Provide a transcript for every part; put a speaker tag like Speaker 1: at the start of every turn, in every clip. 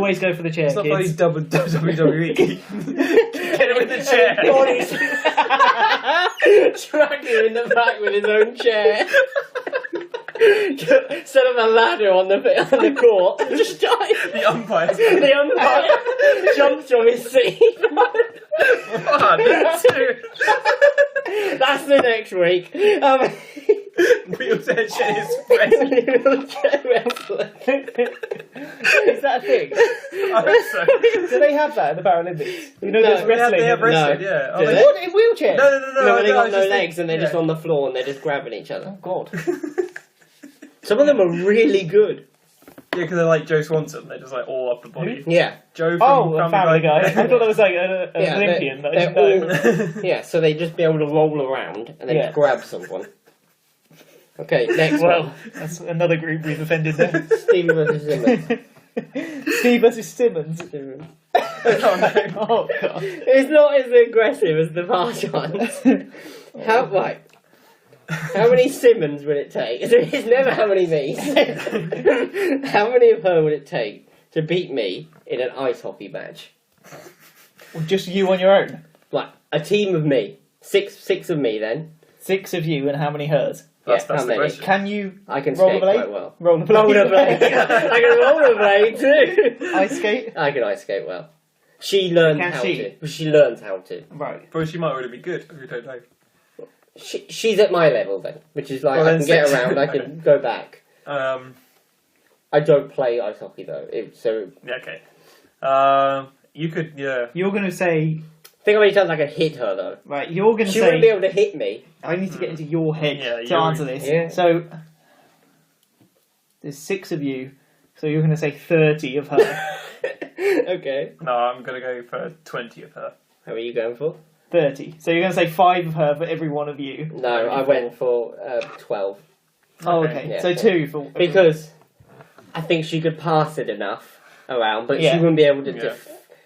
Speaker 1: Always go for the chair,
Speaker 2: It's not like
Speaker 1: kids.
Speaker 2: he's WWE. Get him in the chair.
Speaker 3: Drag him in the back with his own chair. Set up a ladder on the court. Just dive.
Speaker 2: The umpire.
Speaker 3: The umpire jumps from his seat.
Speaker 2: 1, 2.
Speaker 3: That's the next week.
Speaker 2: Wheelchair chairs wrestling.
Speaker 1: Is that a thing?
Speaker 2: I hope so.
Speaker 1: Do they have that at the Paralympics? You know,
Speaker 3: No,
Speaker 1: there's wrestling.
Speaker 2: They have wrestling,
Speaker 3: No.
Speaker 2: yeah.
Speaker 3: Do
Speaker 2: Oh,
Speaker 3: they?
Speaker 1: What, in wheelchairs?
Speaker 2: No.
Speaker 3: No, they
Speaker 2: I
Speaker 3: got
Speaker 2: was
Speaker 3: no
Speaker 2: just
Speaker 3: legs and they're just
Speaker 2: yeah.
Speaker 3: on the floor and they're just grabbing each other.
Speaker 1: Oh, God.
Speaker 3: Some of them are really good.
Speaker 2: Yeah, because they're like Joe Swanson. They're just like all up the body.
Speaker 3: Yeah.
Speaker 2: Joe from
Speaker 1: Oh, a Family Guy. I thought that was like an
Speaker 3: Yeah,
Speaker 1: Olympian. That I
Speaker 3: they're
Speaker 1: didn't know.
Speaker 3: all, yeah, so they just be able to roll around and then
Speaker 1: Yeah.
Speaker 3: just grab someone. Okay, next
Speaker 1: Well,
Speaker 3: one.
Speaker 1: that's another group we've offended there.
Speaker 3: Stevie versus Simmons.
Speaker 1: Steve versus Simmons.
Speaker 2: Oh, no.
Speaker 1: Oh, God.
Speaker 3: It's not as aggressive as the past ones. How many Simmons would it take? It's never how many me's. How many of her would it take to beat me in an ice hockey match?
Speaker 1: Well, just you on your own?
Speaker 3: Like, a team of me. Six of me then.
Speaker 1: 6 of you and how many hers?
Speaker 2: That's
Speaker 3: how
Speaker 2: the
Speaker 3: many?
Speaker 2: question.
Speaker 1: Can you
Speaker 3: I can
Speaker 1: roll
Speaker 3: skate
Speaker 1: the blade?
Speaker 3: quite well.
Speaker 1: Roll the blade.
Speaker 3: Roll the blade. I can roll the blade too.
Speaker 1: Ice skate?
Speaker 3: I can ice skate well. She learns
Speaker 1: Can
Speaker 3: how
Speaker 1: she?
Speaker 3: to. She learns how to.
Speaker 1: Right.
Speaker 2: But she might already be good. We don't know.
Speaker 3: She's at my level then, which is like
Speaker 2: Well,
Speaker 3: I
Speaker 2: then
Speaker 3: can get
Speaker 2: six.
Speaker 3: around. I can go back. I don't play ice hockey though, so
Speaker 2: Yeah, okay. You could, yeah.
Speaker 1: You're going to say...
Speaker 3: think how many times I can hit her though.
Speaker 1: Right, you're going to
Speaker 3: She
Speaker 1: say...
Speaker 3: wouldn't be able to hit me.
Speaker 1: I need to get into your head
Speaker 2: Yeah,
Speaker 1: to
Speaker 2: you-
Speaker 1: answer this.
Speaker 3: Yeah.
Speaker 1: So, there's 6 of you, so you're going to say 30 of her.
Speaker 3: Okay.
Speaker 2: No, I'm going to go for 20 of her.
Speaker 3: How are you going for?
Speaker 1: 30. So you're going to say 5 of her for every one of you.
Speaker 3: No, I went for 12
Speaker 1: Oh,
Speaker 2: Okay.
Speaker 1: okay.
Speaker 3: Yeah.
Speaker 1: So 2 for...
Speaker 3: because I think she could pass it enough around, but
Speaker 1: Yeah.
Speaker 3: she wouldn't be able to.
Speaker 2: Yeah.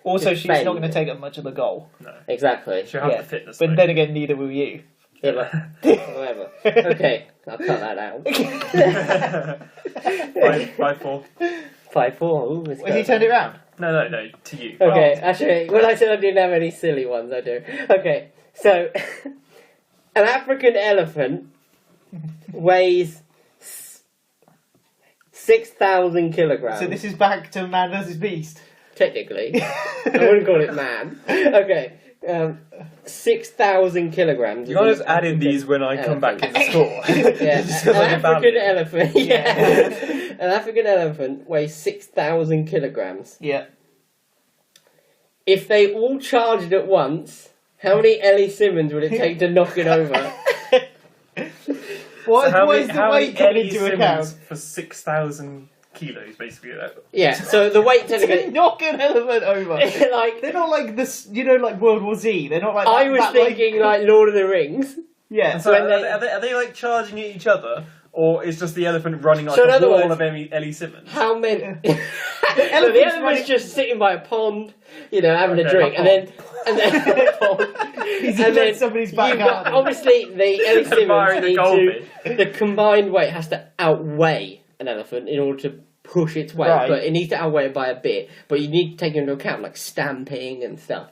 Speaker 1: Also, she's
Speaker 3: defend.
Speaker 1: not going to take up much of the goal.
Speaker 2: No.
Speaker 3: Exactly.
Speaker 2: She'll have
Speaker 1: Yeah.
Speaker 2: the fitness.
Speaker 1: But
Speaker 2: though.
Speaker 1: then again, neither will you.
Speaker 3: Yeah, but whatever. Okay, I'll cut that out.
Speaker 2: 5-4.
Speaker 3: 5-4. Ooh, let's
Speaker 1: Has
Speaker 3: go.
Speaker 1: he turned it round?
Speaker 2: No, to you.
Speaker 3: Okay, actually, when I said I didn't have any silly ones, I do. Okay, so an African elephant weighs 6,000 kilograms.
Speaker 1: So this is back to Man vs. Beast.
Speaker 3: Technically, I wouldn't call it man. Okay, 6,000 kilograms.
Speaker 2: You can't just add in these when I come back in the store.
Speaker 3: Yeah,
Speaker 2: It just feels
Speaker 3: an
Speaker 2: like a
Speaker 3: African
Speaker 2: family.
Speaker 3: elephant. Yeah, an African elephant weighs 6,000 kilograms.
Speaker 1: Yeah.
Speaker 3: If they all charged at once, how many Ellie Simmons would it take to knock it over?
Speaker 1: What,
Speaker 2: So how
Speaker 1: what
Speaker 2: many,
Speaker 1: is the
Speaker 2: how
Speaker 1: weight
Speaker 2: many
Speaker 1: coming
Speaker 2: Ellie
Speaker 1: into
Speaker 2: Simmons
Speaker 1: account?
Speaker 2: for 6,000 kilos, basically?
Speaker 3: Yeah, so the weight
Speaker 1: To
Speaker 3: technically,
Speaker 1: knock an elephant over.
Speaker 3: like,
Speaker 1: They're not like this, you know, like World War Z. They're not like.
Speaker 3: I
Speaker 1: that-
Speaker 3: was
Speaker 1: that,
Speaker 3: thinking like Lord of the Rings.
Speaker 1: Yeah.
Speaker 2: So
Speaker 3: When
Speaker 2: are they like charging at each other, or is just the elephant running like
Speaker 3: So in
Speaker 2: a
Speaker 3: other
Speaker 2: wall
Speaker 3: words-
Speaker 2: of Ellie Simmons?
Speaker 3: How many?
Speaker 1: Yeah.
Speaker 3: So the
Speaker 1: Elephant's
Speaker 3: elephant's
Speaker 1: running-
Speaker 3: just sitting by a pond, you know, having a
Speaker 2: Okay,
Speaker 3: drink,
Speaker 2: a
Speaker 3: and then
Speaker 1: He's
Speaker 3: and
Speaker 1: in
Speaker 3: then
Speaker 1: somebody's
Speaker 3: you've
Speaker 1: back
Speaker 3: got,
Speaker 1: garden.
Speaker 3: obviously the Ellie Simmons
Speaker 2: Admiring the
Speaker 3: need
Speaker 2: goldfish.
Speaker 3: to the combined weight has to outweigh an elephant in order to push its weight,
Speaker 1: Right.
Speaker 3: but it needs to outweigh it by a bit. But you need to take into account like stamping and stuff.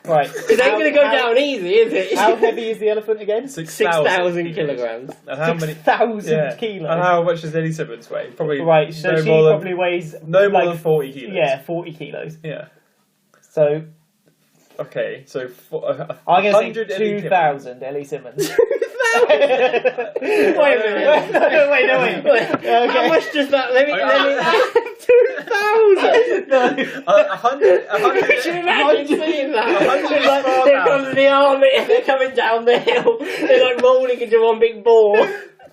Speaker 1: Right.
Speaker 3: It ain't going to go down easy, is it?
Speaker 1: How heavy is the elephant again?
Speaker 3: 6,000 kilograms.
Speaker 2: And how many?
Speaker 1: 6,000 kilos.
Speaker 2: And how much does Ellie Simmons weigh? Probably
Speaker 1: Right, so
Speaker 2: no
Speaker 1: she
Speaker 2: more
Speaker 1: probably weighs
Speaker 2: no more
Speaker 1: like,
Speaker 2: than 40 kilos.
Speaker 1: Yeah, 40 kilos.
Speaker 2: Yeah.
Speaker 1: So
Speaker 2: Okay, so
Speaker 1: I'm going to
Speaker 2: 100
Speaker 1: say
Speaker 2: Ellie
Speaker 1: 2,000 Ellie Simmons.
Speaker 3: Wait a minute.
Speaker 1: No, wait.
Speaker 3: How much does that? Let me 2,000.
Speaker 1: No.
Speaker 2: 100.
Speaker 3: Could you imagine seeing that?
Speaker 2: 100
Speaker 3: It's like, here comes the army and they're coming down the hill. They're like rolling into one big ball.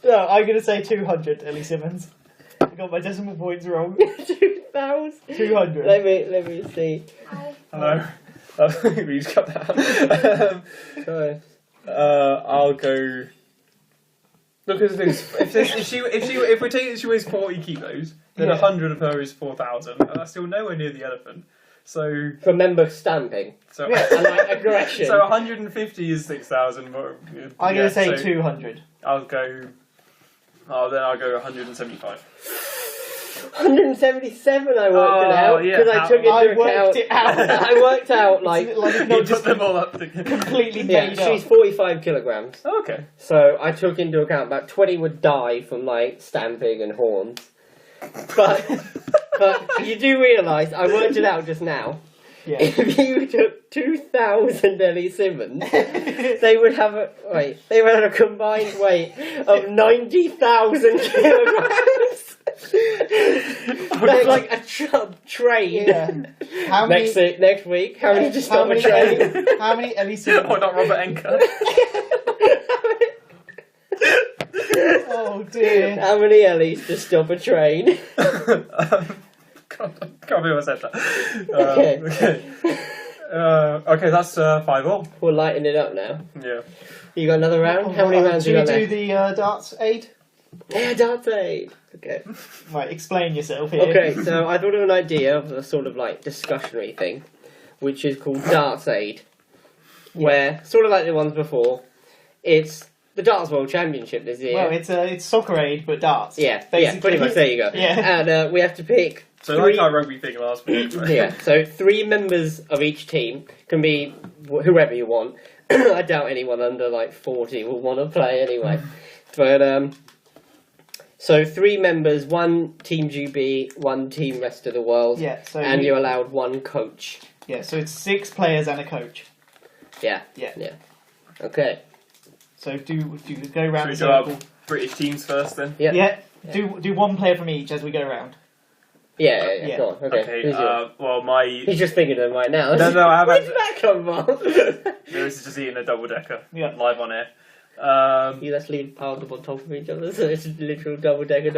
Speaker 1: No, I'm going to say 200 Ellie Simmons. I got my decimal points wrong.
Speaker 3: 2,000.
Speaker 1: 200.
Speaker 3: Let me see.
Speaker 2: Hello. We just cut that.
Speaker 3: Sorry.
Speaker 2: I'll go. Look at the thing. If we take that she weighs 40 kilos, then
Speaker 1: Yeah.
Speaker 2: 100 of her is 4,000, and that's still nowhere near the elephant. So
Speaker 3: Remember stamping
Speaker 2: so
Speaker 3: and like aggression.
Speaker 2: so 150 is 6,000.
Speaker 1: I'm going to say 200.
Speaker 2: I'll go. Oh, then I'll go 175.
Speaker 3: 177 I worked it
Speaker 2: Oh,
Speaker 3: out
Speaker 2: yeah,
Speaker 3: because I
Speaker 2: how-
Speaker 3: took into
Speaker 1: I
Speaker 3: account.
Speaker 1: worked it out.
Speaker 3: I worked out like
Speaker 1: It's like
Speaker 2: You
Speaker 1: not
Speaker 2: put
Speaker 1: just
Speaker 2: them all up together.
Speaker 1: completely
Speaker 3: yeah,
Speaker 1: made
Speaker 3: she's
Speaker 1: up.
Speaker 3: 45 kilograms.
Speaker 2: Oh, okay.
Speaker 3: So I took into account about 20 would die from like stamping and horns. But you do realise I worked it out just now.
Speaker 1: Yeah.
Speaker 3: If you took 2,000 Ellie Simmons, they would have a combined weight of 90,000 kilograms. like a train.
Speaker 1: Yeah. How many?
Speaker 3: Next week, how many to
Speaker 1: How
Speaker 3: stop a
Speaker 1: many?
Speaker 3: train?
Speaker 1: How many Ellie Simmons?
Speaker 2: Oh, not Robert Enker.
Speaker 1: Oh dear.
Speaker 3: How many Ellies to stop a train?
Speaker 2: Can't believe I said that.
Speaker 3: Okay.
Speaker 2: Okay, that's 5-all.
Speaker 3: We're lighting it up now.
Speaker 2: Yeah.
Speaker 3: You got another round? How many rounds
Speaker 1: do
Speaker 3: you
Speaker 1: we
Speaker 3: got
Speaker 1: do
Speaker 3: left?
Speaker 1: the darts aid?
Speaker 3: Yeah, darts aid. Okay.
Speaker 1: Right, explain yourself here.
Speaker 3: Okay, so I thought of an idea of a sort of like discussionary thing, which is called darts aid, where sort of like the ones before, it's the darts world championship this year.
Speaker 1: Well, it's soccer aid but darts.
Speaker 3: yeah,
Speaker 1: basically.
Speaker 3: pretty much. There you go.
Speaker 1: Yeah.
Speaker 3: And we have to pick.
Speaker 2: So like our rugby thing last week.
Speaker 3: Yeah, so 3 members of each team can be whoever you want. I doubt anyone under like 40 will want to play anyway. But so 3 members, 1 team GB, 1 team rest of the world.
Speaker 1: Yeah. So
Speaker 3: and you're allowed 1 coach.
Speaker 1: Yeah. So it's 6 players and a coach.
Speaker 3: Yeah.
Speaker 1: Yeah.
Speaker 3: Yeah. Okay.
Speaker 1: So do go around the
Speaker 2: Should we go
Speaker 1: circle.
Speaker 2: up British teams first then?
Speaker 3: Yeah.
Speaker 1: Yeah. Do 1 player from each as we go around.
Speaker 3: Yeah. Go on. Okay.
Speaker 2: Okay,
Speaker 3: Who's yours?
Speaker 2: well, my...
Speaker 3: He's just thinking of them right now.
Speaker 2: No, I haven't.
Speaker 3: Where's that come from?
Speaker 2: This is just eating a double-decker.
Speaker 1: Yeah.
Speaker 2: Live on air.
Speaker 3: You let's leave piled up on top of each other, so it's a literal double decker.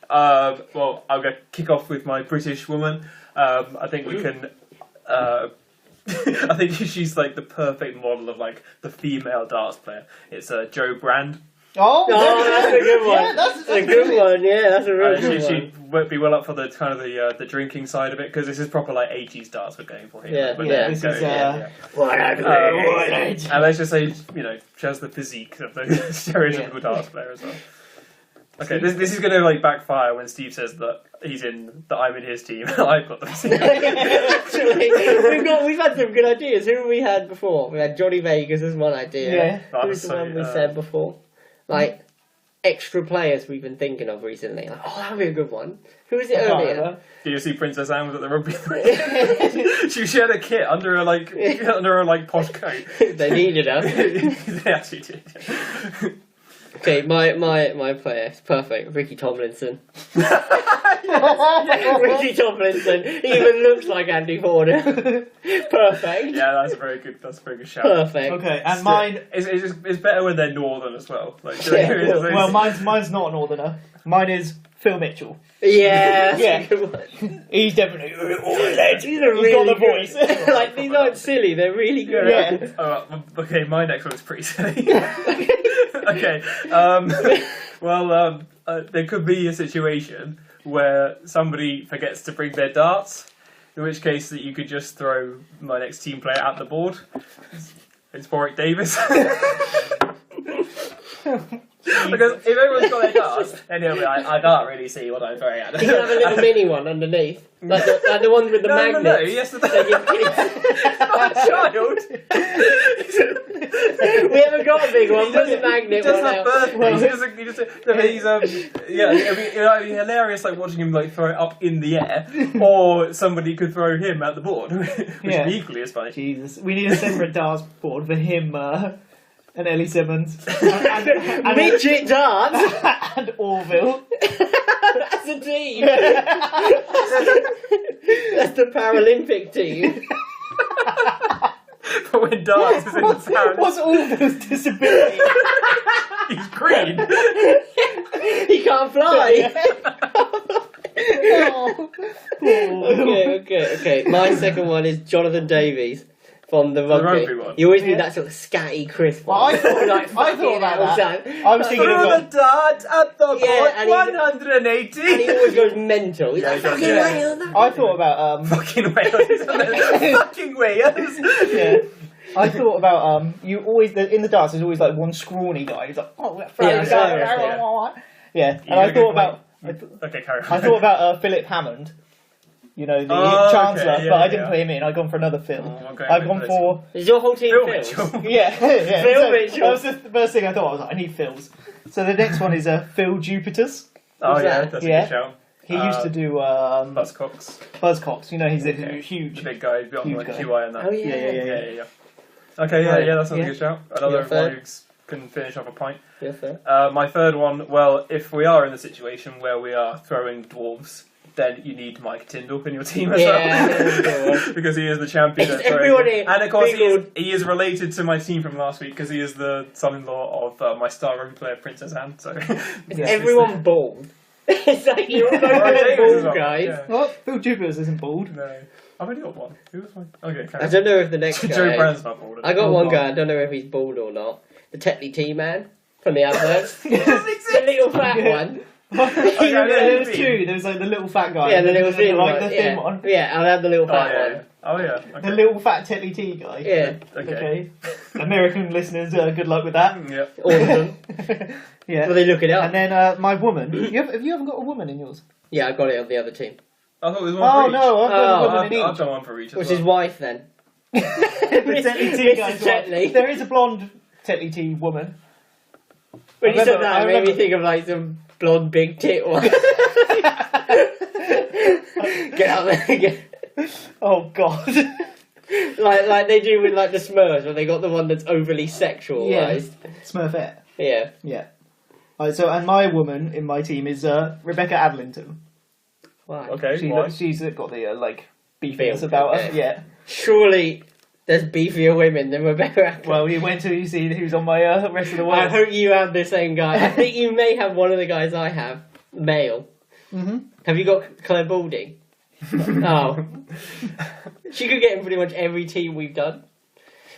Speaker 2: Well, I'll go kick off with my British woman. I think we can... I think she's like the perfect model of like the female darts player. It's Jo Brand.
Speaker 1: Oh,
Speaker 3: that's a good one.
Speaker 1: Yeah, that's
Speaker 3: a good one. Yeah, that's a real good one.
Speaker 2: She would be well up for the kind of the drinking side of it because this is proper like 80s darts we're going for here.
Speaker 3: Yeah,
Speaker 2: We're
Speaker 3: yeah.
Speaker 1: This
Speaker 2: going-
Speaker 1: is,
Speaker 2: and let's just say, she has the physique of the stereotypical darts player as well. Okay, this is going to like backfire when Steve says that I'm in his team. I've got the physique.
Speaker 3: Actually, we've had some good ideas. Who have we had before? We had Johnny Vegas as one idea.
Speaker 1: Yeah.
Speaker 3: Who's the one we said before? Like extra players we've been thinking of recently. Like, oh, that'd be a good one. Who was it earlier?
Speaker 2: Did you see Princess Anne was at the rugby? she had a kit under her posh coat.
Speaker 3: They needed her.
Speaker 2: They actually did.
Speaker 3: Okay, my player, it's perfect. Ricky Tomlinson. Ricky Tomlinson even looks like Andy Porter. Perfect.
Speaker 2: Yeah, that's a very good shout.
Speaker 3: Perfect.
Speaker 1: Okay, and mine.
Speaker 2: It's better when they're northern as well. Like,
Speaker 1: Well, mine's not a northerner. Mine is Phil Mitchell.
Speaker 3: Yeah.
Speaker 1: Yeah.
Speaker 3: Good one.
Speaker 1: He's definitely
Speaker 3: He's
Speaker 1: got the voice.
Speaker 3: Like these aren't silly. They're really good.
Speaker 1: Yeah.
Speaker 2: Okay, my next one is pretty silly. Okay. There could be a situation where somebody forgets to bring their darts, in which case that you could just throw my next team player at the board. It's Warwick Davis. Because if everyone's got their darts, then you'll be like, I can't really see what I'm throwing at.
Speaker 3: You can have a little mini one underneath, like the ones with the magnets.
Speaker 2: No, yes, not a child.
Speaker 3: We haven't got a big one. Put the magnet
Speaker 2: Just
Speaker 3: one
Speaker 2: have
Speaker 3: out.
Speaker 2: birthdays. It'd be hilarious, like watching him like throw it up in the air, or somebody could throw him at the board, which would be equally as funny.
Speaker 1: Jesus, we need a separate darts board for him and Ellie Simmons and
Speaker 3: Midget darts.
Speaker 1: and Orville.
Speaker 3: That's a team. That's the Paralympic team.
Speaker 2: But when darts is in town,
Speaker 1: What's Orville's disability?
Speaker 2: he's green.
Speaker 3: He can't fly.
Speaker 1: Oh.
Speaker 3: Okay. My second one is Jonathan Davies from the rugby.
Speaker 2: rugby one.
Speaker 3: You always need that sort of scatty, crisp
Speaker 1: Well,
Speaker 3: one.
Speaker 1: I thought about that. I was thinking
Speaker 2: Throw
Speaker 1: of
Speaker 2: the dart at the board,
Speaker 3: Yeah, and he-
Speaker 2: 180.
Speaker 3: And he always goes mental. He's like, fucking
Speaker 1: Yeah.
Speaker 3: Wales.
Speaker 1: I thought about
Speaker 2: Fucking Wales. Fucking Wales.
Speaker 1: yeah. I thought about you always in the darts. There's always like one scrawny guy. He's like, oh, we're throwing
Speaker 3: Yeah,
Speaker 1: the dart.
Speaker 3: yeah.
Speaker 1: Yeah, and
Speaker 2: You
Speaker 1: I
Speaker 2: got a
Speaker 1: thought
Speaker 2: good
Speaker 1: about
Speaker 2: Okay, carry on.
Speaker 1: I thought about Philip Hammond. You know, the
Speaker 2: Oh,
Speaker 1: Chancellor,
Speaker 2: okay, yeah,
Speaker 1: but I didn't
Speaker 2: yeah.
Speaker 1: put him in. I've gone for another Phil.
Speaker 2: Oh, okay,
Speaker 1: I've gone for...
Speaker 3: Is your whole team
Speaker 2: Phil
Speaker 3: Phils?
Speaker 2: Mitchell.
Speaker 1: Yeah.
Speaker 3: Phil
Speaker 1: So
Speaker 3: Mitchell.
Speaker 1: that was the first thing I thought. I was like, I need Phils. So the next one is Phil Jupiters.
Speaker 2: Oh
Speaker 3: Who's
Speaker 2: yeah,
Speaker 3: that?
Speaker 2: that's a
Speaker 1: Yeah.
Speaker 2: good shout.
Speaker 1: He used to do
Speaker 2: Buzzcocks.
Speaker 1: Buzzcocks. You know, he's
Speaker 2: Okay.
Speaker 1: a huge...
Speaker 2: The big guy, beyond
Speaker 1: Huge
Speaker 2: like
Speaker 1: guy.
Speaker 2: QI and that.
Speaker 3: Oh yeah.
Speaker 1: Yeah.
Speaker 2: Okay,
Speaker 1: Right,
Speaker 2: yeah, that sounds
Speaker 1: yeah.
Speaker 2: a good shout. Another
Speaker 3: Your third?
Speaker 2: one who can finish off a pint.
Speaker 3: Yeah, fair.
Speaker 2: My third one, well, if we are in the situation where we are throwing dwarves, then you need Mike Tyndall in your team as
Speaker 3: Yeah,
Speaker 2: well. Because he is the champion.
Speaker 3: Is
Speaker 2: at throwing.
Speaker 3: everyone in
Speaker 2: And of course,
Speaker 3: big
Speaker 2: he is related to my team from last week because he is the son-in-law of my star rugby player, Princess Anne. So
Speaker 3: Is
Speaker 1: Yeah.
Speaker 3: everyone bald? It's like you're both
Speaker 2: Right, Davis as
Speaker 3: bald
Speaker 2: well,
Speaker 3: guys.
Speaker 2: yeah.
Speaker 1: What? Phil Jupiters isn't bald.
Speaker 2: No, I've only got one. Who was one? Okay, carry
Speaker 3: I
Speaker 2: on.
Speaker 3: don't know if the next
Speaker 2: Joe
Speaker 3: guy.
Speaker 2: Brand's not bald.
Speaker 3: I got
Speaker 1: Oh,
Speaker 3: one
Speaker 1: God.
Speaker 3: guy. I don't know if he's bald or not. The Tetley T man from the adverts.
Speaker 2: He doesn't
Speaker 3: The
Speaker 2: exist.
Speaker 3: little fat
Speaker 1: Yeah.
Speaker 3: one.
Speaker 1: There was two. There was like the little fat guy.
Speaker 3: Yeah, the
Speaker 1: and
Speaker 3: little thin
Speaker 1: like
Speaker 3: one.
Speaker 1: the thin
Speaker 3: Yeah.
Speaker 1: one.
Speaker 3: Yeah, I'll have the little
Speaker 2: Oh
Speaker 3: fat
Speaker 2: yeah.
Speaker 3: one.
Speaker 2: Oh yeah.
Speaker 1: The
Speaker 2: Okay.
Speaker 1: little fat Tetley T guy.
Speaker 3: Yeah,
Speaker 2: Okay.
Speaker 1: American listeners, good luck with that.
Speaker 2: Yeah.
Speaker 3: all of them.
Speaker 1: Yeah.
Speaker 3: Well, they look it up.
Speaker 1: And then my woman. You haven't got a woman in yours?
Speaker 3: Yeah, I got it on the other team.
Speaker 2: I thought it was one
Speaker 1: Oh
Speaker 2: for each.
Speaker 1: no, I've got
Speaker 3: Oh,
Speaker 1: a woman in
Speaker 2: I've
Speaker 1: each.
Speaker 2: done one for each as
Speaker 3: What's
Speaker 2: well.
Speaker 3: his wife then?
Speaker 1: The Tetley T guy.
Speaker 3: Mrs. Tetley.
Speaker 1: There is a blonde Tetley T woman.
Speaker 3: When you said
Speaker 1: remember-
Speaker 3: that,
Speaker 1: I
Speaker 3: it made me
Speaker 1: remember-
Speaker 3: think of like some blonde big tit one. Get out there again.
Speaker 1: Oh god.
Speaker 3: Like they do with like the Smurfs, where they got the one that's overly sexualized.
Speaker 1: Smurfette.
Speaker 3: Yeah.
Speaker 1: Yeah. So and my woman in my team is Rebecca Adlington.
Speaker 3: Why?
Speaker 2: Okay.
Speaker 1: She's
Speaker 2: why?
Speaker 1: she's got the like beefiness
Speaker 3: Build,
Speaker 1: about her.
Speaker 3: okay.
Speaker 1: Yeah.
Speaker 3: Surely there's beefier women than Rebecca Adlington.
Speaker 1: Well, you went to see who's on my rest of the
Speaker 3: I
Speaker 1: world.
Speaker 3: hope you have the same guy. I think you may have one of the guys I have, male.
Speaker 1: Mm-hmm.
Speaker 3: Have you got Claire Balding? Oh. She could get in pretty much every team we've done.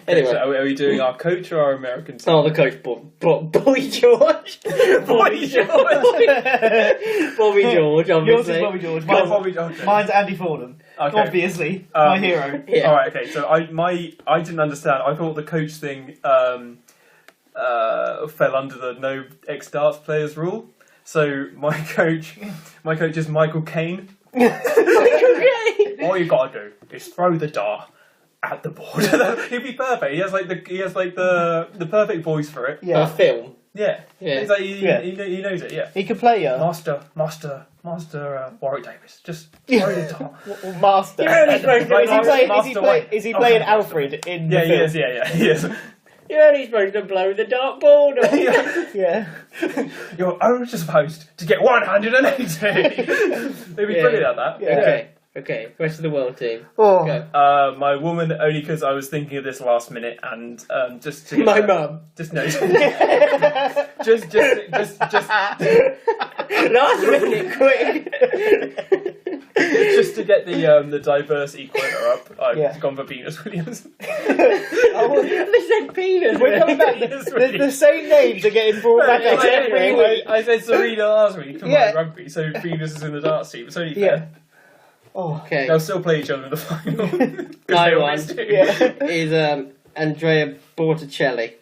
Speaker 3: Anyway.
Speaker 2: So are we doing our coach or our American team?
Speaker 3: Oh, the coach, Bobby George.
Speaker 2: Bobby George.
Speaker 3: Bobby George, obviously.
Speaker 1: Yours is Bobby George.
Speaker 2: Oh,
Speaker 1: Mine's,
Speaker 2: Bobby George.
Speaker 1: mine's Andy Fordham.
Speaker 2: Okay.
Speaker 1: Obviously, my hero.
Speaker 3: Yeah.
Speaker 2: All right. Okay. So I didn't understand. I thought the coach thing fell under the no ex darts players rule. So my coach is Michael Caine.
Speaker 3: Okay.
Speaker 2: All you gotta do is throw the dart at the board. He'd be perfect. He has like the perfect voice for it.
Speaker 1: Yeah.
Speaker 3: A film.
Speaker 2: Yeah.
Speaker 3: Yeah.
Speaker 2: He's like,
Speaker 1: Yeah.
Speaker 2: he knows it. Yeah.
Speaker 1: He could play
Speaker 2: Master Warwick Davis. Just throw the dart.
Speaker 1: Master.
Speaker 3: You're only supposed to-
Speaker 1: Is he playing Alfred in the
Speaker 2: Yeah, he
Speaker 1: film?
Speaker 2: is. Yeah, he is.
Speaker 3: You're only supposed to blow the dartboard.
Speaker 1: Yeah.
Speaker 2: You're only supposed to get 180. They'd be brilliant at that.
Speaker 1: Yeah.
Speaker 3: Okay. Rest of the world team.
Speaker 1: Oh.
Speaker 3: Go.
Speaker 2: My woman, only because I was thinking of this last minute, and just to get
Speaker 3: My mum.
Speaker 2: just no, just
Speaker 3: Last minute, quick.
Speaker 2: just to get the diverse equator up. I've
Speaker 1: Yeah.
Speaker 2: gone for Venus Williams.
Speaker 3: They said penis.
Speaker 1: We're coming back. The same names are getting brought back
Speaker 2: I,
Speaker 1: up every week.
Speaker 2: I said Serena last week for
Speaker 1: Yeah.
Speaker 2: my rugby, so Venus is in the darts team. It's only
Speaker 1: Yeah.
Speaker 2: fair.
Speaker 1: Oh.
Speaker 3: Okay.
Speaker 2: They'll still play each other in the final. 'Cause
Speaker 3: My
Speaker 2: they
Speaker 3: one.
Speaker 2: always do.
Speaker 1: Yeah.
Speaker 3: Is Andrea Borticelli.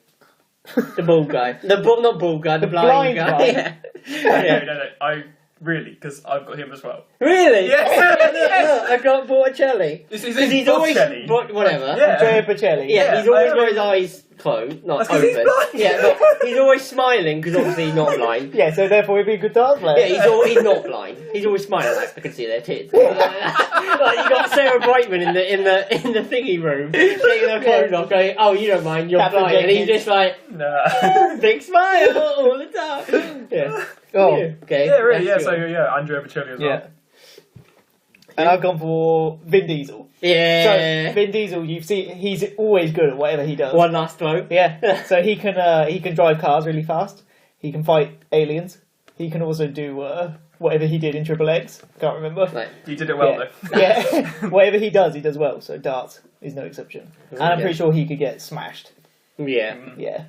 Speaker 3: The bald guy. Not bald guy, the blind guy.
Speaker 1: guy.
Speaker 3: Yeah.
Speaker 2: No. I really, because I've got him as well.
Speaker 3: Really?
Speaker 2: Yes.
Speaker 3: Look, I got Borticelli.
Speaker 2: This is
Speaker 3: Because he's always...
Speaker 2: Bocelli.
Speaker 3: Whatever.
Speaker 2: Yeah.
Speaker 1: Andrea Bocelli.
Speaker 3: Yeah, he's
Speaker 2: Yeah,
Speaker 3: always
Speaker 2: I-
Speaker 3: got his eyes closed, not
Speaker 2: That's 'cause
Speaker 3: open.
Speaker 2: he's blind.
Speaker 3: Yeah, but he's always smiling because obviously he's not blind.
Speaker 1: Yeah, so therefore he'd be a good dance player.
Speaker 3: Yeah, he's not blind. He's always smiling like I can see their tits. Like you got Sarah Brightman in the thingy room, taking her clothes off, going, "Oh, you don't mind, you're
Speaker 1: Captain
Speaker 3: blind," and he's
Speaker 1: Jenkins.
Speaker 3: just like
Speaker 2: Nah.
Speaker 3: big smile all the time. Yeah.
Speaker 1: Oh.
Speaker 3: Yeah. Okay.
Speaker 2: Yeah, really,
Speaker 3: that's
Speaker 2: yeah,
Speaker 3: good.
Speaker 2: so yeah, Andrea Bocelli as well.
Speaker 1: Yeah. And I've gone for Vin Diesel.
Speaker 3: Yeah.
Speaker 1: So Vin Diesel, you've seen, he's always good at whatever he does.
Speaker 3: One last throw.
Speaker 1: Yeah. So he can drive cars really fast. He can fight aliens. He can also do whatever he did in Triple X. Can't remember.
Speaker 3: Like,
Speaker 2: You did it well,
Speaker 1: yeah.
Speaker 2: though.
Speaker 1: Yeah. Whatever he does well. So darts is no exception. And I'm
Speaker 3: Okay.
Speaker 1: pretty sure he could get smashed.
Speaker 3: yeah.
Speaker 1: Yeah.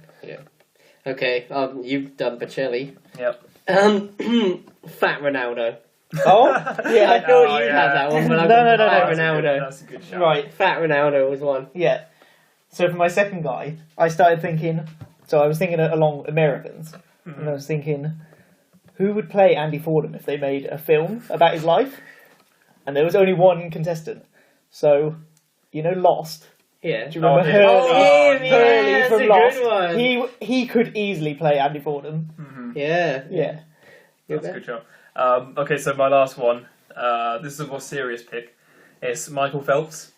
Speaker 3: Okay. You've done Bocelli.
Speaker 2: Yep.
Speaker 3: Fat Ronaldo.
Speaker 1: Oh.
Speaker 3: I
Speaker 1: Yeah.
Speaker 3: thought
Speaker 2: Oh,
Speaker 3: you
Speaker 2: yeah.
Speaker 3: had that one, but I
Speaker 1: No,
Speaker 3: got
Speaker 1: no, no,
Speaker 3: Fat
Speaker 1: no.
Speaker 3: Ronaldo.
Speaker 2: That's a good shout.
Speaker 1: Right.
Speaker 3: Fat Ronaldo was one.
Speaker 1: Yeah. So for my second guy, I started thinking. So I was thinking along Americans, and I was thinking, who would play Andy Fordham if they made a film about his life? And there was only one contestant. So, Lost.
Speaker 3: Yeah.
Speaker 1: Do you remember
Speaker 2: yeah.
Speaker 1: Hurley?
Speaker 3: Oh, yeah,
Speaker 1: Hurley
Speaker 3: that's
Speaker 1: from
Speaker 3: a
Speaker 1: Lost.
Speaker 3: good one.
Speaker 1: He could easily play Andy Fordham.
Speaker 2: Mm-hmm.
Speaker 3: Yeah.
Speaker 1: Yeah.
Speaker 2: That's a good job. Okay, so my last one. This is a more serious pick. It's Michael Phelps.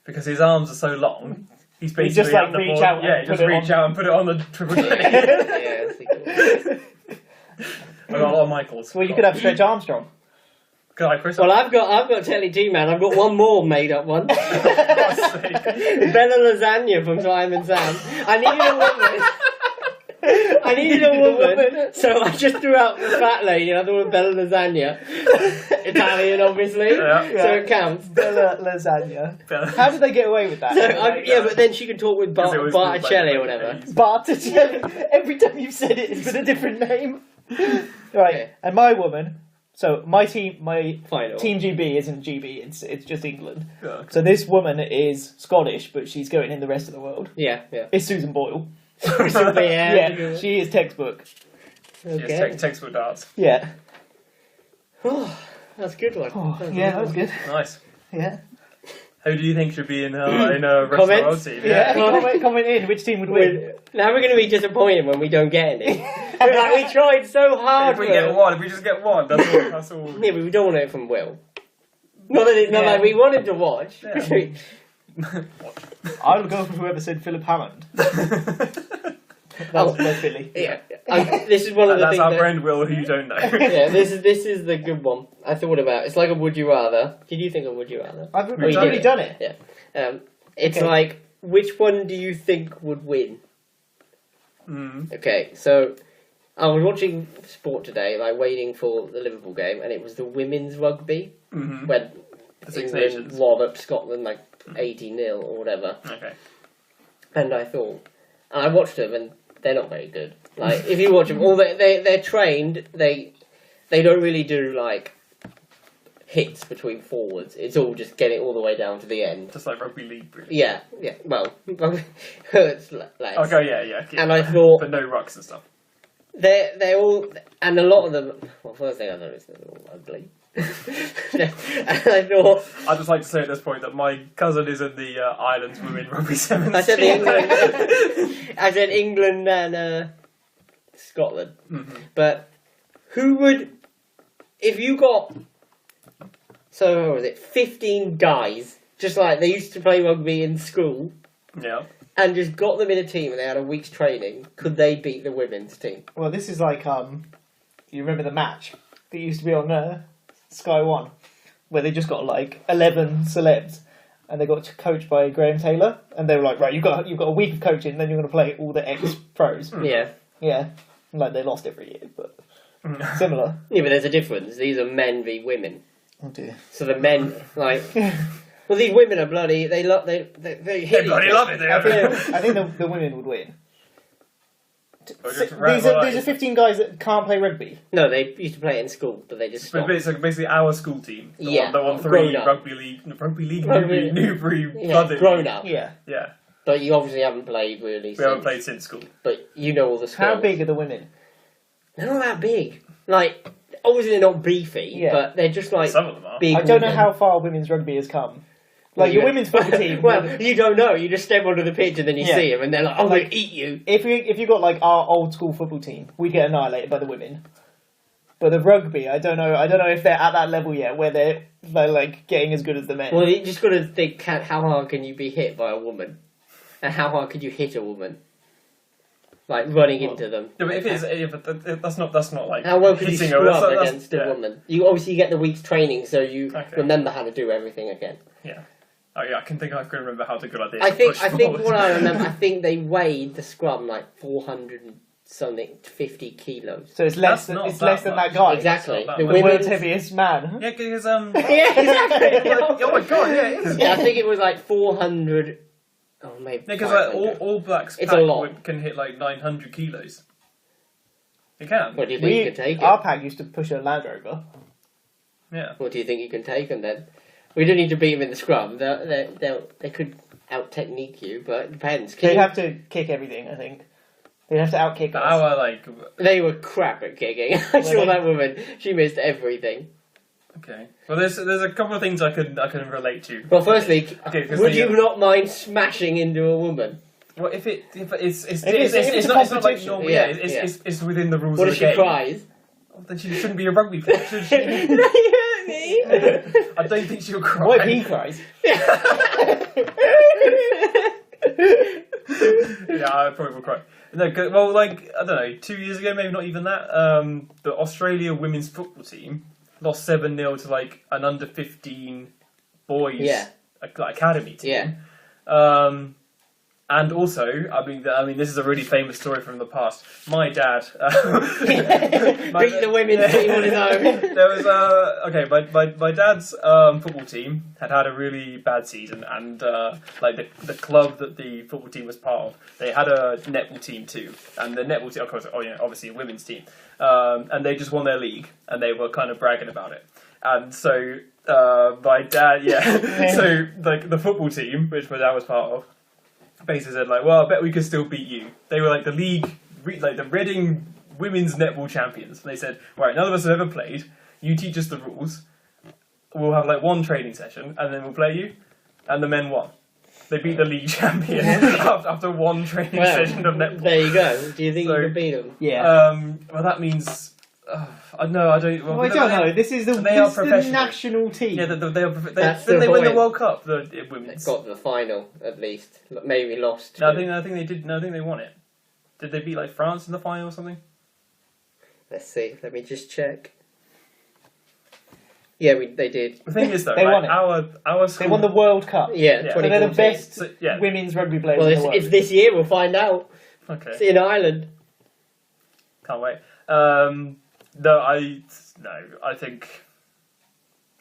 Speaker 2: Because his arms are so long, he's basically
Speaker 1: just, like,
Speaker 2: at the
Speaker 1: reach
Speaker 2: ball.
Speaker 1: out
Speaker 2: Yeah,
Speaker 1: and
Speaker 2: just
Speaker 1: put it
Speaker 2: reach
Speaker 1: on.
Speaker 2: out and put it on the triple J.
Speaker 3: Yeah, that's a good one.
Speaker 2: I got a lot of Michaels.
Speaker 1: Well, you could have Stretch Armstrong.
Speaker 2: Could I, Chris?
Speaker 3: Well, I've got Telly G Man. I've got one more made up one.
Speaker 2: For God's sake.
Speaker 3: Bella Lasagna from Simon Sam. I needed a woman. I needed a woman, so I just threw out the fat lady. I thought of Bella Lasagna, Italian, obviously,
Speaker 2: Yeah.
Speaker 3: so it counts.
Speaker 1: Bella Lasagna.
Speaker 2: Bella-
Speaker 1: How did they get away with that?
Speaker 3: So but then she could talk with
Speaker 2: 'Cause it was
Speaker 3: Barticelli
Speaker 2: like-
Speaker 3: or whatever.
Speaker 1: Barticelli. Every time you've said it, it's been a different name. Right,
Speaker 3: Okay.
Speaker 1: and my woman. So my
Speaker 3: Final.
Speaker 1: team GB isn't GB. It's just England.
Speaker 2: Yeah.
Speaker 1: So this woman is Scottish, but she's going in the rest of the world.
Speaker 3: Yeah, yeah.
Speaker 1: It's Susan Boyle.
Speaker 3: Yeah.
Speaker 1: She is textbook.
Speaker 2: Yes,
Speaker 3: Okay.
Speaker 2: textbook darts.
Speaker 1: Yeah.
Speaker 3: Oh, that's a good one.
Speaker 1: Oh,
Speaker 3: That's a
Speaker 1: yeah,
Speaker 3: good
Speaker 1: that was
Speaker 3: one.
Speaker 1: good.
Speaker 2: Nice.
Speaker 1: Yeah.
Speaker 2: Who do you think should be in a rest of the world
Speaker 3: Comments?
Speaker 2: team?
Speaker 1: Yeah. Comment in which team would win.
Speaker 3: Now we're going to be disappointed when we don't get any. We're like, we tried so hard
Speaker 2: If we
Speaker 3: for
Speaker 2: get
Speaker 3: it.
Speaker 2: one, if we just get one, that's all.
Speaker 3: Yeah, but we don't want it from Will. Not that it's not
Speaker 1: Yeah.
Speaker 3: like we wanted to watch.
Speaker 2: Yeah.
Speaker 1: I'll go for whoever said Philip Hammond. That's Billy.
Speaker 3: Yeah, this is one of the
Speaker 2: That's
Speaker 3: things.
Speaker 2: our
Speaker 3: that-
Speaker 2: friend Will, who you don't know.
Speaker 3: Yeah, this is the good one. I thought about. It's like a would you rather. Did you think of would you rather?
Speaker 1: I've
Speaker 3: Oh, you
Speaker 1: already
Speaker 3: did
Speaker 1: done it.
Speaker 3: Yeah. It's
Speaker 1: Okay.
Speaker 3: like which one do you think would win?
Speaker 2: Mm.
Speaker 3: Okay, so I was watching sport today, like waiting for the Liverpool game, and it was the women's rugby
Speaker 2: Mm-hmm.
Speaker 3: when
Speaker 2: The Six
Speaker 3: England
Speaker 2: Nations.
Speaker 3: walloped Scotland like 80-0 or whatever.
Speaker 2: Okay.
Speaker 3: And I thought, and I watched them, and they're not very good. Like if you watch them, all they're trained. They don't really do like hits between forwards. It's all just get it all the way down to the end.
Speaker 2: Just like rugby league, really.
Speaker 3: Yeah. Well, hurts less.
Speaker 2: Okay, yeah.
Speaker 3: And I thought
Speaker 2: but no rucks and stuff.
Speaker 3: they're all, and a lot of them. Well, first thing I noticed, they're all ugly. And I thought
Speaker 2: I'd just like to say at this point that my cousin is in the Ireland's women rugby sevens.
Speaker 3: I said
Speaker 2: team.
Speaker 3: England. I said England and Scotland.
Speaker 2: Mhm.
Speaker 3: But who would, if you got, so what was it, 15 guys, just like they used to play rugby in school,
Speaker 2: Yeah.
Speaker 3: and just got them in a team and they had a week's training, could they beat the women's team?
Speaker 1: Well, this is like you remember the match that used to be on Sky One, where they just got like 11 celebs, and they got coached by Graham Taylor, and they were like, right, you've got a week of coaching, then you're going to play all the ex-pros.
Speaker 3: Yeah.
Speaker 1: Yeah, like they lost every year, but similar.
Speaker 3: Yeah, but there's a difference. These are men v women.
Speaker 1: Oh dear.
Speaker 3: So the men, like, well, these women are bloody, they hit
Speaker 2: They
Speaker 3: each
Speaker 2: bloody
Speaker 3: other.
Speaker 2: love it. They
Speaker 1: I
Speaker 2: have
Speaker 1: think the women would win.
Speaker 2: Or
Speaker 1: These
Speaker 2: just
Speaker 1: are 15 guys that can't play rugby.
Speaker 3: No, they used to play it in school, but they just stopped.
Speaker 2: It's basically our school team.
Speaker 3: Yeah,
Speaker 2: The one three
Speaker 3: grown up.
Speaker 2: rugby league, Newbury,
Speaker 3: Yeah,
Speaker 2: flooded.
Speaker 3: grown up.
Speaker 1: Yeah.
Speaker 2: Yeah,
Speaker 3: But you obviously haven't played really.
Speaker 2: we haven't played since school.
Speaker 3: But you know all the skills.
Speaker 1: How big are the women?
Speaker 3: They're not that big. Like, obviously they're not beefy,
Speaker 1: Yeah.
Speaker 3: but they're just like
Speaker 2: Some of them are.
Speaker 3: big.
Speaker 1: I don't know
Speaker 3: women.
Speaker 1: how far women's rugby has come. Like your women's football team.
Speaker 3: Well, you don't know. You just step onto the pitch and then you
Speaker 1: Yeah.
Speaker 3: see them, and they're like, "Oh,
Speaker 1: Like-
Speaker 3: they eat you."
Speaker 1: If you got like our old school football team, we get annihilated by the women. But the rugby, I don't know if they're at that level yet where they're like getting as good as the men.
Speaker 3: Well, you just got to think: how hard can you be hit by a woman, and how hard could you hit a woman? Like running into them.
Speaker 2: No, but that's not like
Speaker 3: How well could you
Speaker 2: hitting her.
Speaker 3: scrub
Speaker 2: That's-
Speaker 3: against a
Speaker 2: yeah.
Speaker 3: woman? You obviously get the week's training, so you
Speaker 2: Okay.
Speaker 3: remember how to do everything again.
Speaker 2: Yeah. Oh yeah, I can remember how to good idea.
Speaker 3: I think
Speaker 2: forward.
Speaker 3: what I remember. I think they weighed the scrum like 400 and something, 50 kilos.
Speaker 1: So it's less
Speaker 2: That's
Speaker 1: than
Speaker 2: not
Speaker 1: it's
Speaker 2: that
Speaker 1: less than
Speaker 2: much.
Speaker 1: that guy.
Speaker 3: Exactly.
Speaker 2: not that
Speaker 3: The
Speaker 2: much.
Speaker 1: The
Speaker 3: women's
Speaker 1: world's heaviest man.
Speaker 2: Yeah, because
Speaker 3: yeah, exactly.
Speaker 2: oh my god, yeah, it is.
Speaker 3: Yeah, I think it was like 400. Oh, maybe.
Speaker 2: Because
Speaker 3: 500.
Speaker 2: all blacks
Speaker 3: It's a lot.
Speaker 2: can hit like 900 kilos. It can.
Speaker 3: What do you think you can take it?
Speaker 1: Our pack used to push a Land Rover.
Speaker 2: Yeah.
Speaker 3: What do you think you can take? And then we don't need to beat them in the scrum. They could out technique you, but it depends.
Speaker 1: They have to kick everything. I think They have to outkick us.
Speaker 2: Our like.
Speaker 3: They were crap at kicking. I saw
Speaker 1: they-
Speaker 3: that woman. She missed everything.
Speaker 2: Okay. Well, there's a couple of things I can relate to.
Speaker 3: Well, firstly,
Speaker 2: Okay, 'cause
Speaker 3: would
Speaker 2: they,
Speaker 3: you not mind smashing into a woman?
Speaker 2: Well, if it's
Speaker 1: it's
Speaker 2: not like
Speaker 1: competition.
Speaker 2: normal.
Speaker 3: Yeah,
Speaker 2: Yeah,
Speaker 3: yeah.
Speaker 2: it's within the rules
Speaker 3: What
Speaker 2: of
Speaker 3: if
Speaker 2: the
Speaker 3: she
Speaker 2: game.
Speaker 3: cries?
Speaker 2: Well, then she shouldn't be a rugby player, should she?
Speaker 3: No, you hurt me.
Speaker 2: I don't think she'll cry.
Speaker 1: What if he cries?
Speaker 2: Yeah, I probably will cry. No, well, like I don't know, 2 years ago, maybe not even that. The Australia women's football team lost 7-0 to like an under 15 boys
Speaker 3: Yeah.
Speaker 2: like academy team.
Speaker 3: Yeah.
Speaker 2: And also, I mean, this is a really famous story from the past. My dad
Speaker 3: Beat the women's team on his own.
Speaker 2: There was my dad's football team had a really bad season, and like the club that the football team was part of, they had a netball team too, and the netball team, of course, obviously a women's team, and they just won their league, and they were kind of bragging about it, and so my dad, so like the football team, which my dad was part of, basically said like, well, I bet we could still beat you. They were like the league, like the Reading women's netball champions. And they said, right, none of us have ever played. You teach us the rules. We'll have like one training session, and then we'll play you. And the men won. They beat the league champion after one training session of netball.
Speaker 3: There you go. Do you think
Speaker 2: So-
Speaker 3: you can beat them?
Speaker 1: Yeah.
Speaker 2: Well, that means. No, I don't.
Speaker 1: Well, I don't know. This is the national team.
Speaker 2: Yeah, they
Speaker 3: That's
Speaker 2: didn't
Speaker 3: the
Speaker 2: they win the
Speaker 3: point.
Speaker 2: World Cup? The
Speaker 3: They
Speaker 2: women's.
Speaker 3: got the final, at least. Maybe lost.
Speaker 2: No, I think they did. No, I think they won it. Did they beat like France in the final or something?
Speaker 3: Let's see. Let me just check. Yeah, they did.
Speaker 2: The thing is, though,
Speaker 1: They
Speaker 2: right,
Speaker 1: won it.
Speaker 2: our school,
Speaker 1: They won the World Cup.
Speaker 3: Yeah,
Speaker 2: Yeah.
Speaker 1: So they're the
Speaker 3: 2014.
Speaker 1: best
Speaker 2: So, yeah.
Speaker 1: women's rugby players
Speaker 3: Well,
Speaker 1: in the world.
Speaker 3: it's this year. We'll find out.
Speaker 2: Okay,
Speaker 3: It's in Ireland.
Speaker 2: can't wait. I think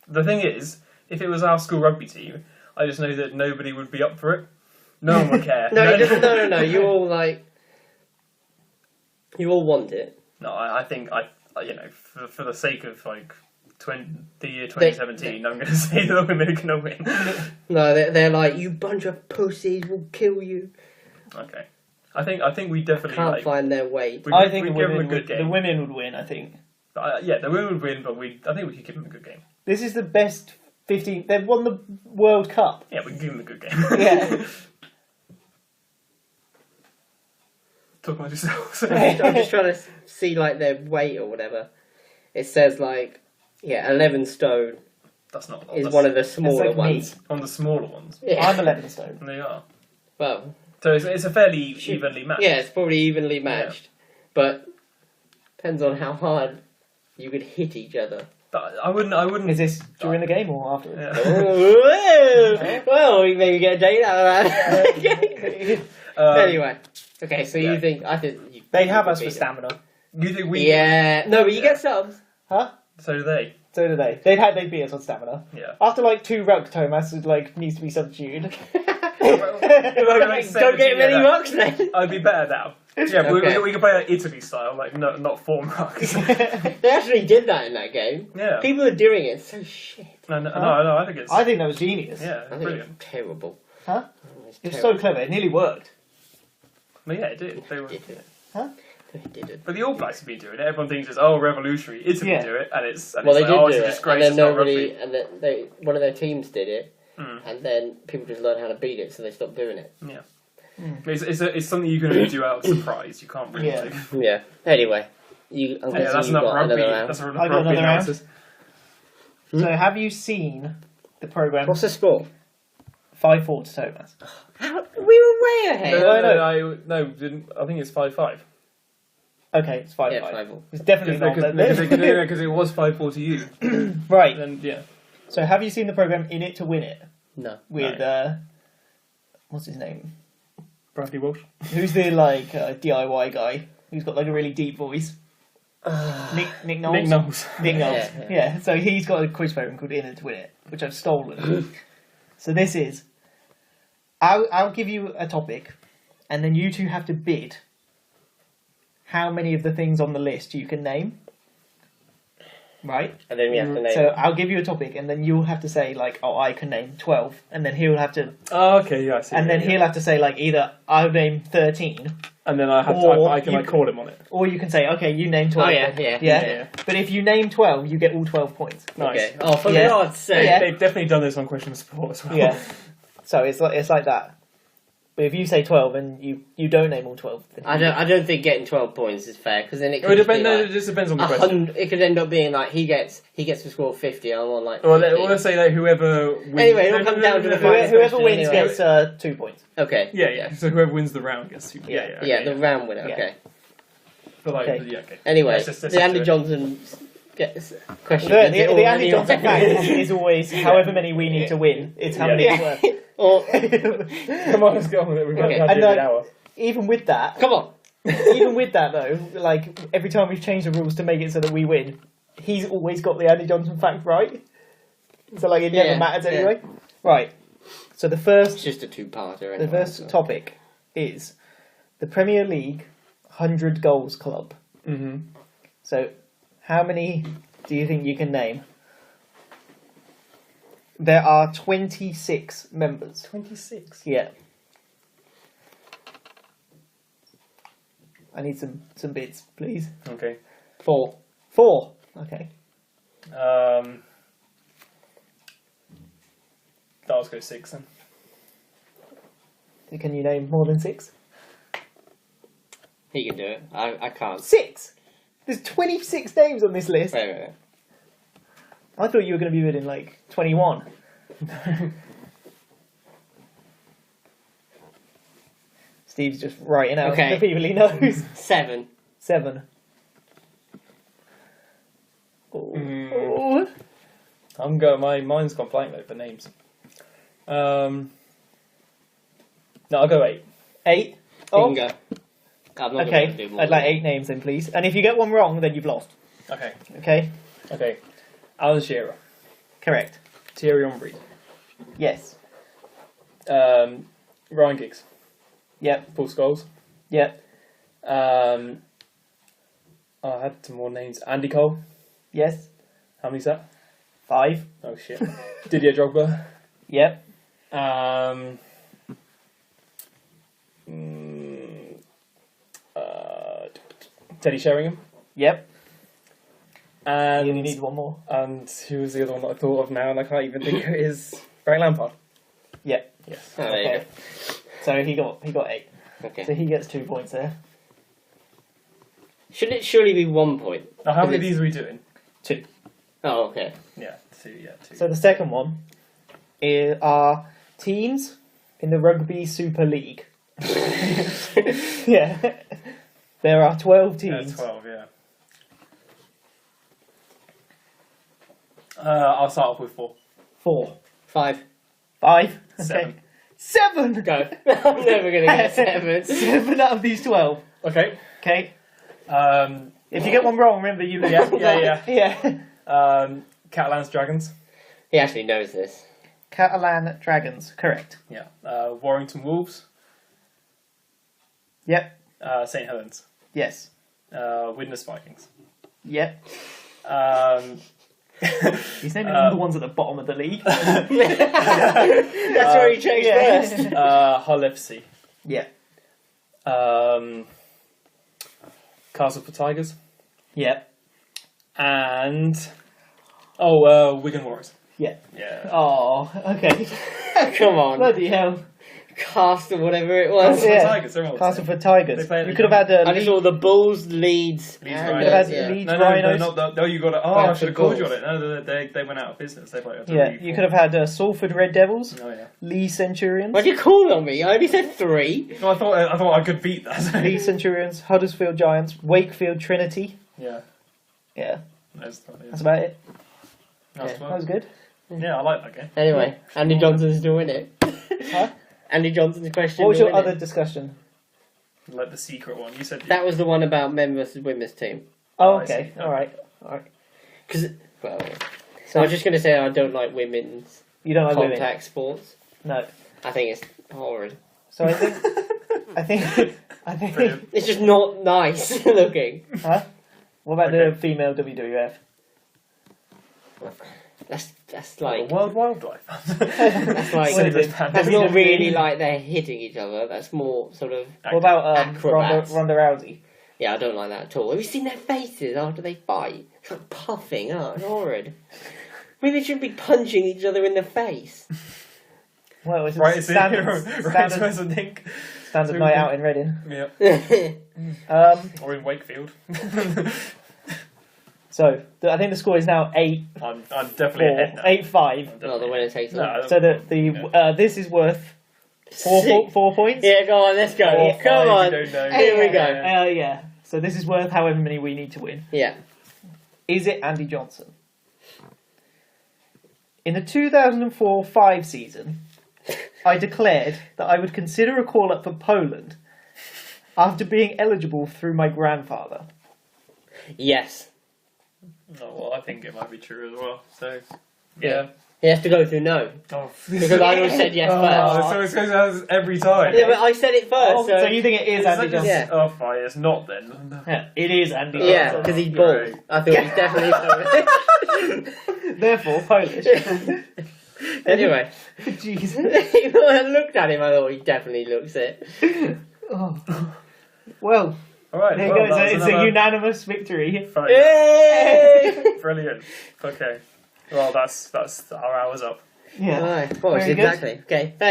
Speaker 2: the thing is, if it was our school rugby team, I just know that nobody would be up for it. No one would care.
Speaker 3: No. You all you all want it.
Speaker 2: No, I think for the sake of like the year 2017, I'm going to say the women are going to win.
Speaker 3: No, they're like, you bunch of pussies, we'll kill you.
Speaker 2: Okay, I think we definitely
Speaker 3: Can't find their weight.
Speaker 2: we
Speaker 1: I think
Speaker 2: give
Speaker 1: the
Speaker 2: them a
Speaker 1: women,
Speaker 2: good game.
Speaker 1: the women would win, I think.
Speaker 2: Yeah, the women would win, but I think we could give them a good game.
Speaker 1: This is the best 15... They've won the World Cup.
Speaker 2: Yeah, we can give them a good game.
Speaker 1: Yeah.
Speaker 2: Talk about yourselves.
Speaker 3: I'm just trying to see like their weight or whatever. It says like, 11 stone
Speaker 2: That's not a lot.
Speaker 3: is
Speaker 2: That's
Speaker 3: one of the smaller
Speaker 1: like me.
Speaker 3: ones.
Speaker 2: on the smaller ones.
Speaker 3: Yeah.
Speaker 1: I'm 11 stone.
Speaker 2: And they are.
Speaker 3: Well,
Speaker 2: So it's a fairly evenly matched.
Speaker 3: yeah, it's probably evenly matched, but depends on how hard you could hit each other.
Speaker 2: But I wouldn't.
Speaker 1: Is this during the game or after?
Speaker 2: Yeah.
Speaker 3: Oh, well, we maybe get a date out of that. Anyway, okay, so
Speaker 2: yeah.
Speaker 3: you think I think
Speaker 1: They have
Speaker 3: you
Speaker 1: us
Speaker 3: could
Speaker 1: for
Speaker 3: beat
Speaker 1: stamina.
Speaker 2: You think
Speaker 3: them.
Speaker 2: we?
Speaker 3: Yeah, no, but you get subs.
Speaker 1: Huh?
Speaker 2: So do they.
Speaker 1: So do they. They'd beat us on stamina.
Speaker 2: Yeah.
Speaker 1: After like 2 ruck, Thomas needs to be subdued.
Speaker 3: Don't get many rocks then.
Speaker 2: I'd be better now. Yeah,
Speaker 3: Okay.
Speaker 2: we can play Italy style, like not form rucks.
Speaker 3: They actually did that in that game.
Speaker 2: Yeah.
Speaker 3: People are doing it. It's so shit.
Speaker 2: No, I think it's.
Speaker 1: I think that was genius.
Speaker 2: Yeah,
Speaker 3: I think
Speaker 2: brilliant.
Speaker 3: it's terrible.
Speaker 1: Huh?
Speaker 3: It's
Speaker 1: It was so
Speaker 3: terrible.
Speaker 1: clever. It nearly worked.
Speaker 2: But yeah, it did. They were.
Speaker 3: Did it.
Speaker 1: Huh?
Speaker 3: They did it.
Speaker 2: But the All Blacks have been doing it. Everyone thinks it's revolutionary. Italy
Speaker 1: Yeah.
Speaker 2: do it, and it's
Speaker 3: Well, they
Speaker 2: like,
Speaker 3: did
Speaker 2: oh,
Speaker 3: do
Speaker 2: it's a
Speaker 3: it,
Speaker 2: disgrace.
Speaker 3: and then
Speaker 2: It's not
Speaker 3: nobody,
Speaker 2: rugby.
Speaker 3: and then one of their teams did it,
Speaker 2: Mm.
Speaker 3: and then people just learned how to beat it, so they stopped doing it.
Speaker 2: Yeah. It's something you can only do out of surprise. You can't really.
Speaker 1: Yeah.
Speaker 2: Like,
Speaker 3: Yeah. Anyway, I'm
Speaker 2: yeah,
Speaker 3: guessing
Speaker 2: that's
Speaker 3: you
Speaker 2: enough
Speaker 3: got
Speaker 2: rugby.
Speaker 3: another round.
Speaker 2: That's enough
Speaker 1: I got
Speaker 2: rugby
Speaker 1: another round.
Speaker 2: analysis.
Speaker 1: So have you seen the programme
Speaker 3: What's the score?
Speaker 1: 5-4 to Thomas?
Speaker 3: We were way ahead.
Speaker 2: No, didn't. I think it's 5-5.
Speaker 1: Okay, it's 5-5.
Speaker 3: Yeah, 5-4.
Speaker 1: It's definitely not then.
Speaker 2: Because it was 5-4 to you.
Speaker 1: Right.
Speaker 2: Then yeah.
Speaker 1: So have you seen the programme In It to Win It?
Speaker 3: No.
Speaker 1: With, what's his name?
Speaker 2: Bradley Walsh.
Speaker 1: Who's the, DIY guy? Who's got, a really deep voice? Nick Knowles?
Speaker 2: Nick Knowles.
Speaker 1: Nick Knowles.
Speaker 3: Yeah.
Speaker 1: Yeah, so he's got a quiz program called In It to Win It, which I've stolen. So this is... I'll give you a topic, and then you two have to bid how many of the things on the list you can name. right?
Speaker 3: And then we have to name
Speaker 1: So
Speaker 3: it.
Speaker 1: I'll give you a topic, and then you'll have to say like, "Oh, I can name 12," and then he'll have to,
Speaker 2: Oh, okay, yeah, I see.
Speaker 1: and then
Speaker 2: yeah.
Speaker 1: he'll have to say like either I'll name 13,
Speaker 2: And then I have to,
Speaker 1: Or
Speaker 2: I can
Speaker 1: you
Speaker 2: like call him on it.
Speaker 1: or you can say, "Okay, you name 12."
Speaker 3: Oh, yeah,
Speaker 1: then."
Speaker 3: yeah.
Speaker 2: Yeah.
Speaker 1: But if you name 12, you get all 12 points.
Speaker 2: Nice.
Speaker 3: Okay. Oh, for
Speaker 1: Yeah.
Speaker 3: God's sake.
Speaker 1: Yeah.
Speaker 2: They've definitely done this on Question Support as well.
Speaker 1: Yeah. So it's like that. But if you say 12 and you don't name all 12, then
Speaker 3: I don't think getting 12 points is fair, because then it
Speaker 2: It
Speaker 3: could
Speaker 2: would
Speaker 3: just
Speaker 2: depend.
Speaker 3: be
Speaker 2: No,
Speaker 3: like
Speaker 2: it just depends on the question.
Speaker 3: it could end up being like he gets to score 50, I'm on like
Speaker 2: Well,
Speaker 3: 50.
Speaker 2: let's say that whoever wins.
Speaker 3: Anyway, it'll come down to the final
Speaker 1: whoever
Speaker 3: question
Speaker 1: wins
Speaker 3: anyway.
Speaker 1: gets 2 points.
Speaker 3: Okay.
Speaker 2: Yeah. So whoever wins the round gets 2.
Speaker 1: Yeah.
Speaker 2: Okay,
Speaker 3: Yeah, the round winner,
Speaker 1: Yeah.
Speaker 3: okay.
Speaker 2: But like,
Speaker 1: Okay.
Speaker 2: yeah, okay.
Speaker 3: Anyway,
Speaker 2: Let's just
Speaker 3: the
Speaker 2: stick
Speaker 3: Andy
Speaker 2: to it.
Speaker 3: Johnson gets question.
Speaker 1: The
Speaker 3: Is it all
Speaker 1: Andy
Speaker 3: anyway?
Speaker 1: Johnson fact is always however many we need to win. It's how many
Speaker 3: Yeah.
Speaker 1: it's
Speaker 3: Or,
Speaker 1: worth.
Speaker 2: Come on, let's go on with it. We've got
Speaker 3: Okay.
Speaker 2: had
Speaker 1: And,
Speaker 2: an hour.
Speaker 1: Even with that,
Speaker 3: come on.
Speaker 1: even with that though, like every time we've changed the rules to make it so that we win, he's always got the Andy Johnson fact right. So like it never
Speaker 3: Yeah,
Speaker 1: matters
Speaker 3: yeah.
Speaker 1: anyway. Right. So the
Speaker 3: It's
Speaker 1: first
Speaker 3: just a two-parter.
Speaker 1: the
Speaker 3: Anyway,
Speaker 1: first
Speaker 3: so.
Speaker 1: topic is the Premier League 100 goals club.
Speaker 2: Mm-hmm.
Speaker 1: So how many do you think you can name? There are 26 members.
Speaker 2: 26.
Speaker 1: Yeah. I need some bids, please.
Speaker 2: Okay.
Speaker 3: 4.
Speaker 1: 4. Okay.
Speaker 2: Let's go 6 then.
Speaker 1: Can you name more than 6?
Speaker 3: He can do it. I can't.
Speaker 1: 6? There's 26 names on this list.
Speaker 3: Wait.
Speaker 1: I thought you were going to be bidding like 21. Steve's just writing out
Speaker 3: Okay.
Speaker 1: the people he knows.
Speaker 3: 7.
Speaker 1: 7. Oh. Oh.
Speaker 2: I'm going. My mind's gone blank though for names. No, I'll go 8.
Speaker 1: 8.
Speaker 3: You
Speaker 1: Oh.
Speaker 3: can go. I'm not gonna do
Speaker 1: Okay.
Speaker 3: more
Speaker 1: I'd like
Speaker 3: than
Speaker 1: 8 names then, please. And if you get one wrong, then you've lost.
Speaker 2: Okay.
Speaker 1: Okay.
Speaker 2: Okay. Alan Shearer,
Speaker 1: Correct.
Speaker 2: Thierry Henry,
Speaker 1: Yes.
Speaker 2: Ryan Giggs,
Speaker 1: Yep.
Speaker 2: Paul Scholes.
Speaker 1: Yep.
Speaker 2: I had some more names. Andy Cole.
Speaker 1: Yes.
Speaker 2: How many's that?
Speaker 1: 5.
Speaker 2: Oh shit. Didier Drogba.
Speaker 1: Yep.
Speaker 2: Teddy Sheringham.
Speaker 1: Yep.
Speaker 2: And
Speaker 1: You only need one more.
Speaker 2: and who was the other one that I thought of now and I can't even think who it is. Frank Lampard.
Speaker 1: Yep.
Speaker 2: Yes.
Speaker 3: Oh, there you
Speaker 1: Okay. So he got 8.
Speaker 3: go. Okay.
Speaker 1: So he gets 2 points there.
Speaker 3: Should it surely be 1 point?
Speaker 2: Now how many of
Speaker 3: Because
Speaker 2: these are we doing?
Speaker 1: 2.
Speaker 3: Oh, okay.
Speaker 2: Yeah, 2, yeah, 2.
Speaker 1: So the second one are teams in the Rugby Super League. Yeah. There are 12 teams.
Speaker 2: 12, yeah. I'll start off with 4.
Speaker 1: 4.
Speaker 3: 5.
Speaker 1: 5. Okay.
Speaker 2: 7.
Speaker 1: 7!
Speaker 3: Go. I'm never going to get 7.
Speaker 1: 7 out of these 12.
Speaker 2: Okay.
Speaker 1: Okay. If you get one wrong, remember you lose.
Speaker 2: Yeah.
Speaker 1: Yeah.
Speaker 2: Catalan's Dragons.
Speaker 3: He actually knows this.
Speaker 1: Catalan Dragons. Correct.
Speaker 2: Yeah. Warrington Wolves.
Speaker 1: Yep.
Speaker 2: St Helens.
Speaker 1: Yes.
Speaker 2: Widnes Vikings.
Speaker 1: Yep. He's naming all the ones at the bottom of the league.
Speaker 3: That's where he changed first.
Speaker 2: Hull FC.
Speaker 1: Yeah.
Speaker 2: Castleford Tigers.
Speaker 1: Yep.
Speaker 2: And Wigan Warriors.
Speaker 1: Yeah.
Speaker 2: Yeah.
Speaker 1: Oh, okay.
Speaker 3: Come on.
Speaker 1: Bloody hell.
Speaker 3: Cast or whatever it was.
Speaker 2: Castleford
Speaker 1: Yeah.
Speaker 2: Tigers. They're all the same.
Speaker 1: Castleford Tigers.
Speaker 2: They play at
Speaker 1: You
Speaker 2: the
Speaker 1: could have had
Speaker 3: I just saw the Bulls, Leeds.
Speaker 2: Leeds
Speaker 3: and,
Speaker 2: Rhinos.
Speaker 1: could have had
Speaker 3: yeah.
Speaker 1: Leeds
Speaker 2: No,
Speaker 1: Rhinos.
Speaker 2: no, you got it. Oh, I
Speaker 3: Bradford
Speaker 2: should have called you on
Speaker 3: Bulls.
Speaker 2: it. No, they went out of business. They played.
Speaker 1: Yeah, you could have had Salford Red Devils,
Speaker 2: Oh yeah.
Speaker 1: Lee Centurions,
Speaker 3: Why'd you call on me? I only said 3.
Speaker 2: No, I thought I could beat that.
Speaker 1: Lee Centurions, Huddersfield Giants, Wakefield Trinity.
Speaker 2: Yeah.
Speaker 1: Yeah,
Speaker 2: That's
Speaker 1: that's about it.
Speaker 2: That's
Speaker 1: Yeah,
Speaker 2: fun.
Speaker 1: that was good.
Speaker 2: Yeah, I like that game.
Speaker 3: Anyway, Andy Johnson's doing it.
Speaker 1: Huh?
Speaker 3: Andy Johnson's question.
Speaker 1: What was your
Speaker 3: doing
Speaker 1: other
Speaker 3: it.
Speaker 1: discussion?
Speaker 2: Like the secret one. You said
Speaker 3: That was the one about men versus women's team.
Speaker 1: Oh,
Speaker 2: I
Speaker 1: okay.
Speaker 2: see.
Speaker 1: All right.
Speaker 3: Because, well,
Speaker 1: So
Speaker 3: I was just going to say I don't like women's
Speaker 1: you don't like
Speaker 3: contact
Speaker 1: women?
Speaker 3: sports.
Speaker 1: No.
Speaker 3: I think it's horrid.
Speaker 1: So I think.
Speaker 2: Brilliant.
Speaker 3: It's just not nice looking.
Speaker 1: Huh? What about
Speaker 2: Okay.
Speaker 1: the female WWF?
Speaker 3: That's like
Speaker 2: World Wildlife.
Speaker 3: that's like that's not really like they're hitting each other. That's more sort of.
Speaker 1: What about
Speaker 3: acrobats.
Speaker 1: Ronda Rousey?
Speaker 3: Yeah, I don't like that at all. Have you seen their faces after they fight? It's like puffing. Oh, it's horrid. I mean, they shouldn't be punching each other in the face.
Speaker 1: Well, it's
Speaker 2: Right,
Speaker 1: standard night out in Reading.
Speaker 2: Yeah. Or in Wakefield.
Speaker 1: So I think the score is now 8.
Speaker 2: I'm definitely ahead now.
Speaker 1: 8-5.
Speaker 3: No, the winner takes all.
Speaker 1: So this is worth 4 points.
Speaker 3: Yeah, go on, let's go. Come on. Here we go.
Speaker 1: Yeah. So this is worth however many we need to win.
Speaker 3: Yeah.
Speaker 1: Is it Andy Johnson? In the 2004-05 season, I declared that I would consider a call-up for Poland after being eligible through my grandfather.
Speaker 3: Yes.
Speaker 2: Oh, well, I think it might be true as well. So, yeah.
Speaker 3: He has to go through no.
Speaker 2: Oh.
Speaker 3: Because I always said yes first.
Speaker 2: So it's goes every time.
Speaker 3: Yeah, but I said it first.
Speaker 1: So you think it is Andy Johnson?
Speaker 3: Yeah.
Speaker 2: Oh, fine. It's not then.
Speaker 1: Yeah, it is Andy Johnson.
Speaker 3: Yeah, because he's bald.
Speaker 2: Right.
Speaker 3: I thought he's definitely.
Speaker 1: Therefore, Polish.
Speaker 3: Anyway.
Speaker 1: Jeez.
Speaker 3: When I looked at him, I thought he definitely looks it.
Speaker 1: Oh. Well,
Speaker 2: All right.
Speaker 1: there you go. It's a unanimous victory.
Speaker 3: Yay!
Speaker 2: Brilliant. Okay. Well, that's our hours up.
Speaker 1: Yeah.
Speaker 3: Right, of course,
Speaker 1: Very good.
Speaker 3: exactly. Okay, thanks.